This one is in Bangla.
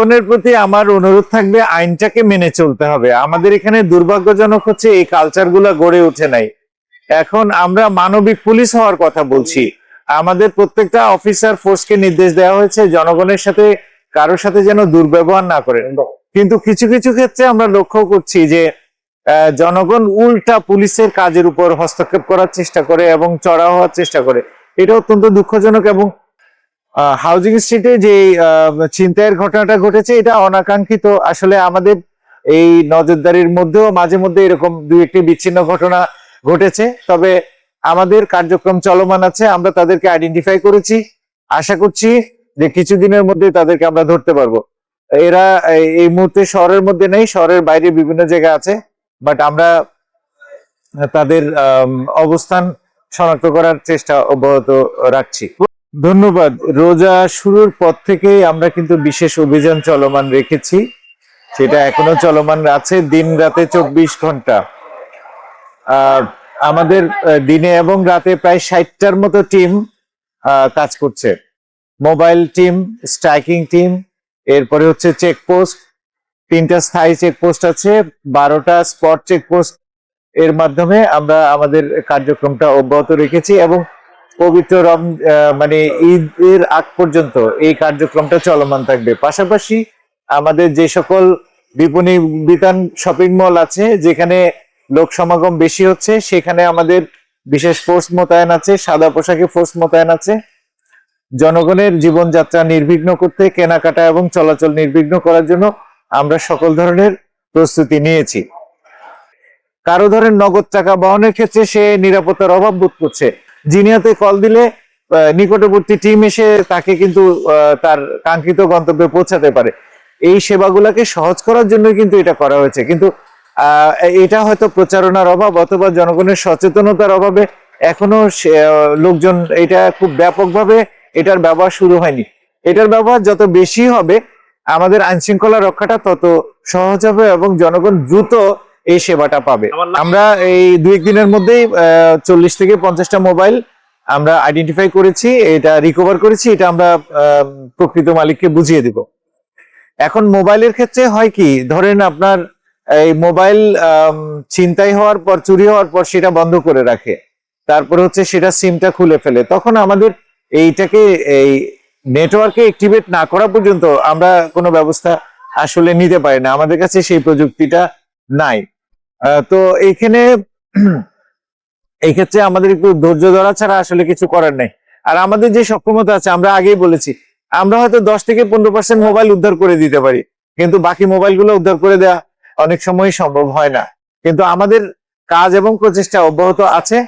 জনগণের প্রতি আমার অনুরোধ থাকবে, আইনটাকে মেনে চলতে হবে। আমাদের এখানে দুর্ভাগ্যজনক হচ্ছে এই কালচার গুলা গড়ে ওঠে নাই। এখন আমরা মানবিক পুলিশ হওয়ার কথা বলছি। আমাদের প্রত্যেকটা অফিসার ফোর্সকে নির্দেশ দেওয়া হয়েছে জনগণের সাথে কারোর সাথে যেন দুর্ব্যবহার না করে। কিন্তু কিছু কিছু ক্ষেত্রে আমরা লক্ষ্য করছি যে জনগণ উল্টা পুলিশের কাজের উপর হস্তক্ষেপ করার চেষ্টা করে এবং চড়া হওয়ার চেষ্টা করে। এটা অত্যন্ত দুঃখজনক। এবং হাউজিং স্ট্রিটে যে ছিনতাইয়ের ঘটনাটা ঘটেছে, এটা অনাকাঙ্ক্ষিত। আসলে আমাদের এই নজরদারির মধ্যেও মাঝে মধ্যে এরকম দুই একটি বিচ্ছিন্ন ঘটনা ঘটেছে, তবে আমাদের কার্যক্রম চলমান আছে। আমরা তাদেরকে আইডেন্টিফাই করেছি, আশা করছি যে কিছুদিনের মধ্যে তাদেরকে আমরা ধরতে পারবো। এরা এই মুহূর্তে শহরের মধ্যে নেই, শহরের বাইরে বিভিন্ন জায়গায় আছে, বাট আমরা তাদের অবস্থান শনাক্ত করার চেষ্টা অব্যাহত রাখছি। ধন্যবাদ। রোজা শুরুর পর থেকেই আমরা কিন্তু বিশেষ অভিযান চলমান রেখেছি, সেটা এখনো চলমান আছে, দিন রাতে 24 ঘন্টা। আমাদের দিনে এবং রাতে প্রায় 60টার মতো টিম কাজ করছে। মোবাইল টিম, স্ট্রাইকিং টিম, এরপরে হচ্ছে চেকপোস্ট, 3টা স্থায়ী চেকপোস্ট আছে, 12টা স্পট চেকপোস্ট। এর মাধ্যমে আমরা আমাদের কার্যক্রমটা অব্যাহত রেখেছি এবং পবিত্র মানে ঈদের আগ পর্যন্ত এই কার্যক্রমটা চলমান থাকবে। পাশাপাশি আমাদের যে সকল বিপণী বিতান শপিং মল আছে, যেখানে লোক সমাগম বেশি হচ্ছে, সেখানে আমাদের বিশেষ ফোর্স মোতায়েন আছে, সাদা পোশাকে ফোর্স মোতায়েন আছে। জনগণের জীবনযাত্রা নির্বিঘ্ন করতে, কেনাকাটা এবং চলাচল নির্বিঘ্ন করার জন্য আমরা সকল ধরনের প্রস্তুতি নিয়েছি। কারো ধরেন নগদ টাকা বহনের ক্ষেত্রে সে নিরাপত্তার অভাব বোধ করছে, জিনিয়াতে কল দিলে নিকটবর্তী টিম এসে তাকে কিন্তু তার কাঙ্ক্ষিত গন্তব্যে পৌঁছাতে পারে। এই সেবাগুলোকে সহজ করার জন্য কিন্তু এটা করা হয়েছে। কিন্তু এটা হয়তো প্রচারণার অভাব অথবা জনগণের সচেতনতার অভাবে এখনো লোকজন এটা খুব ব্যাপকভাবে এটার ব্যবহার শুরু হয়নি। এটার ব্যবহার যত বেশি হবে, আমাদের আইন শৃঙ্খলা রক্ষাটা তত সহজ হবে এবং জনগণ দ্রুত এই সেবাটা পাবে। আমরা এই 2-1 দিনের মধ্যেই 40 থেকে 50টা মোবাইল আমরা আইডেন্টিফাই করেছি, এটা রিকভার করেছি, এটা আমরা প্রকৃত মালিককে বুঝিয়ে দিব। এখন মোবাইলের ক্ষেত্রে হয় কি, ধরেন আপনার এই মোবাইল ছিনতাই হওয়ার পর, চুরি হওয়ার পর সেটা বন্ধ করে রাখে, তারপর হচ্ছে সেটা সিমটা খুলে ফেলে। তখন আমাদের এইটাকে এই নেটওয়ার্কে অ্যাক্টিভেট না করা পর্যন্ত আমরা কোনো ব্যবস্থা আসলে নিতে পারি না, আমাদের কাছে সেই প্রযুক্তিটা নাই। তো এইখানে এই ক্ষেত্রে আমাদের একটু ধৈর্য ধরা ছাড়া আসলে কিছু করার নেই। আর আমাদের যে সক্ষমতা আছে, আমরা আগেই বলেছি, আমরা হয়তো 10 থেকে 15% মোবাইল উদ্ধার করে দিতে পারি, কিন্তু বাকি মোবাইলগুলো উদ্ধার করে দেওয়া অনেক সময় সম্ভব হয় না। কিন্তু আমাদের কাজ এবং প্রচেষ্টা অব্যাহত আছে।